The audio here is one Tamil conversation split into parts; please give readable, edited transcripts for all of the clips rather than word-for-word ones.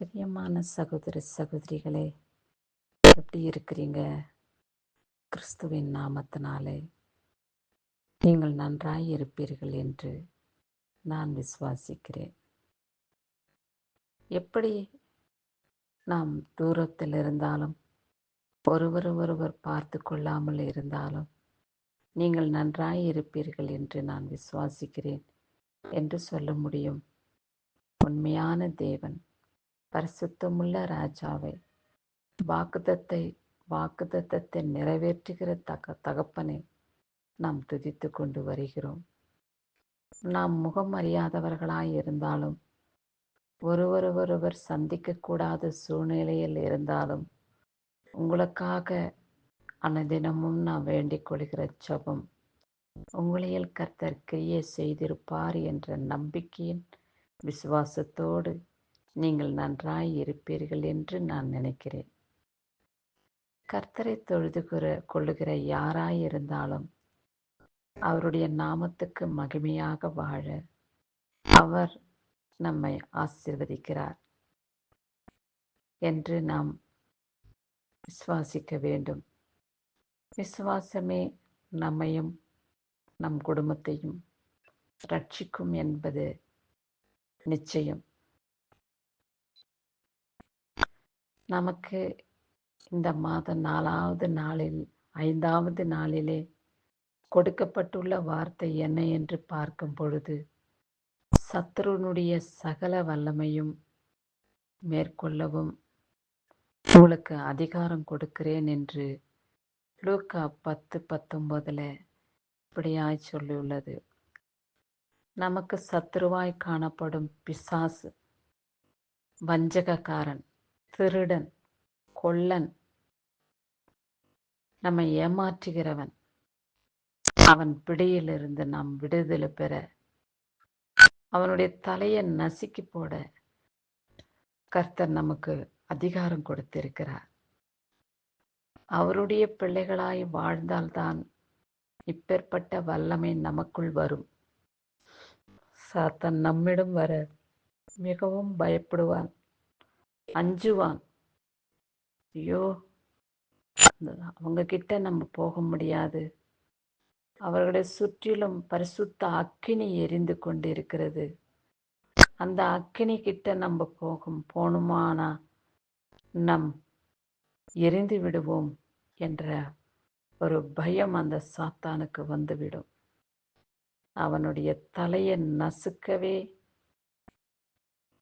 பிரியமான சகோதர சகோதரிகளே, எப்படி இருக்கிறீங்க? கிறிஸ்துவின் நாமத்தினாலே நீங்கள் நன்றாய் இருப்பீர்கள் என்று நான் விசுவாசிக்கிறேன். எப்படி நாம் தூரத்தில் இருந்தாலும் ஒருவர் பார்த்து கொள்ளாமல் இருந்தாலும் நீங்கள் நன்றாய் இருப்பீர்கள் என்று நான் விசுவாசிக்கிறேன் என்று சொல்ல முடியும். உண்மையான தேவன், பரிசுத்தமுள்ள ராஜாவை, வாக்குத்தத்தத்தை நிறைவேற்றுகிற தகப்பனை நாம் துதித்து கொண்டு வருகிறோம். நாம் முகம் அறியாதவர்களாய் இருந்தாலும் ஒருவர் சந்திக்கக்கூடாத சூழ்நிலையில் இருந்தாலும் உங்களுக்காக அனுதினமும் நான் வேண்டிக் கொள்கிற ஜெபம், உங்களையில் கர்த்தர் கிரியை செய்திருப்பார் என்ற நம்பிக்கையின் விசுவாசத்தோடு நீங்கள் நன்றாய் இருப்பீர்கள் என்று நான் நினைக்கிறேன். கர்த்தரை தொழுது கொள்ளுகிற யாராய் இருந்தாலும் அவருடைய நாமத்துக்கு மகிமையாக வாழ அவர் நம்மை ஆசீர்வதிக்கிறார் என்று நாம் விசுவாசிக்க வேண்டும். விசுவாசமே நம்மையும் நம் குடும்பத்தையும் ரட்சிக்கும் என்பது நிச்சயம். நமக்கு இந்த மாதம் 5வது நாளிலே கொடுக்கப்பட்டுள்ள வார்த்தை என்ன என்று பார்க்கும் பொழுது, சத்துருனுடைய சகல வல்லமையும் மேற்கொள்ளவும் உங்களுக்கு அதிகாரம் கொடுக்கிறேன் என்று லூக்கா 10:19 இப்படியாய் சொல்லியுள்ளது. நமக்கு சத்துருவாய் காணப்படும் பிசாசு, வஞ்சகக்காரன், திருடன், கொல்லன், நம்மை ஏமாற்றுகிறவன், அவன் பிடியிலிருந்து நாம் விடுதலை பெற, அவனுடைய தலையை நசுக்கி போட கர்த்தர் நமக்கு அதிகாரம் கொடுத்திருக்கிறார். அவருடைய பிள்ளைகளாய் வாழ்ந்தால்தான் இப்பேற்பட்ட வல்லமை நமக்குள் வரும். சாத்தான் நம்மிடம் வர மிகவும் பயப்படுவான், அஞ்சுவான். ஐயோ, அவங்க கிட்ட நம்ம போக முடியாது, அவர்களுடைய சுற்றிலும் பரிசுத்த அக்கினி எரிந்து கொண்டிருக்கிறது, அந்த அக்கினி கிட்ட நம்ம போகணுமானா நம் எரிந்து விடுவோம் என்ற ஒரு பயம் அந்த சாத்தானுக்கு வந்துவிடும். அவனுடைய தலையை நசுக்கவே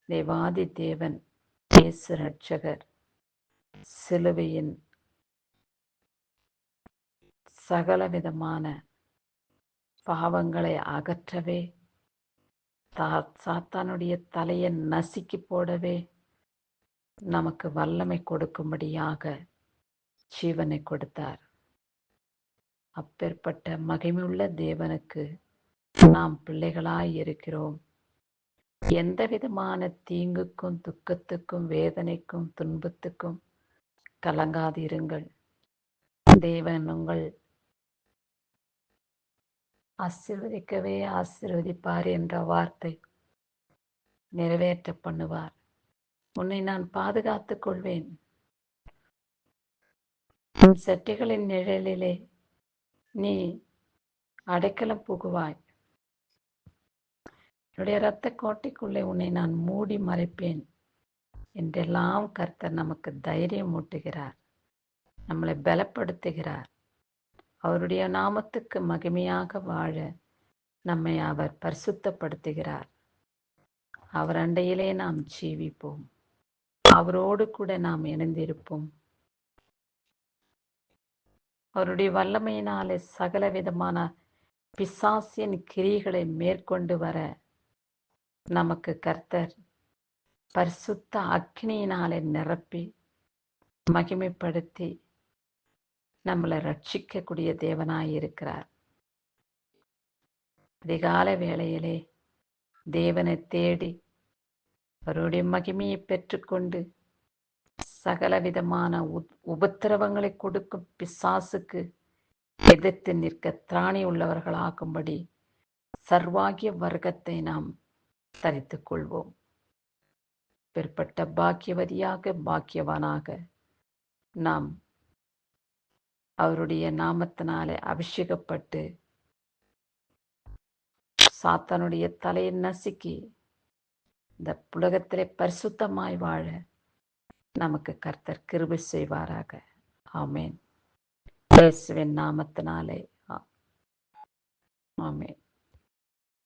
தேவாதி தேவன் இயேசு ரட்சகர் சிலுவையின் சகலவிதமான பாவங்களை அகற்றவே, சாத்தானுடைய தலையை நசுக்கி போடவே நமக்கு வல்லமை கொடுக்கும்படியாக ஜீவனை கொடுத்தார். அப்பேற்பட்ட மகிமையுள்ள தேவனுக்கு நாம் பிள்ளைகளாய் இருக்கிறோம். எந்த விதமான தீங்குக்கும், துக்கத்துக்கும், வேதனைக்கும், துன்பத்துக்கும் கலங்காதிருங்கள். தேவன் உங்கள் ஆசீர்வதிக்கவே ஆசீர்வதிப்பார் என்ற வார்த்தை நிறைவேற்ற பண்ணுவார். உன்னை நான் பாதுகாத்துக் கொள்வேன், உன் செட்டைகளின் நிழலிலே நீ அடைக்கலம் புகுவாய், என்னுடைய இரத்த கோட்டைக்குள்ளே உன்னை நான் மூடி மறைப்பேன் என்றெல்லாம் கர்த்தர் நமக்கு தைரியம் ஊட்டுகிறார், நம்மளை பலப்படுத்துகிறார். அவருடைய நாமத்துக்கு மகிமையாக வாழ நம்மை அவர் பரிசுத்தப்படுத்துகிறார். அவர் அண்டையிலே நாம் ஜீவிப்போம், அவரோடு கூட நாம் இணைந்திருப்போம். அவருடைய வல்லமையினாலே சகல விதமான பிசாசின் கிரிகளை மேற்கொண்டு வர நமக்கு கர்த்தர் பரிசுத்த அக்னியினாலே நிரப்பி மகிமைப்படுத்தி நம்மளை ரட்சிக்கக்கூடிய தேவனாய் இருக்கிறார். அதிகாலை வேளையிலே தேவனை தேடி அவருடைய மகிமையை பெற்றுக்கொண்டு சகலவிதமான உபத்திரவங்களை கொடுக்கும் பிசாசுக்கு எதிர்த்து நிற்க திராணி உள்ளவர்களாகும்படி சர்வாகிய வர்க்கத்தை நாம் தரித்துக் கொள்வோம். இப்பேற்பட்ட பாக்கியவதியாக பாக்கியவானாக நாம் அவருடைய நாமத்தினாலே அபிஷேகப்பட்டு சாத்தானுடைய தலையை நசுக்கி இந்த உலகத்திலே பரிசுத்தமாய் வாழ நமக்கு கர்த்தர் கிருபை செய்வாராக. ஆமேன். இயேசுவின் நாமத்தினாலே ஆமேன்.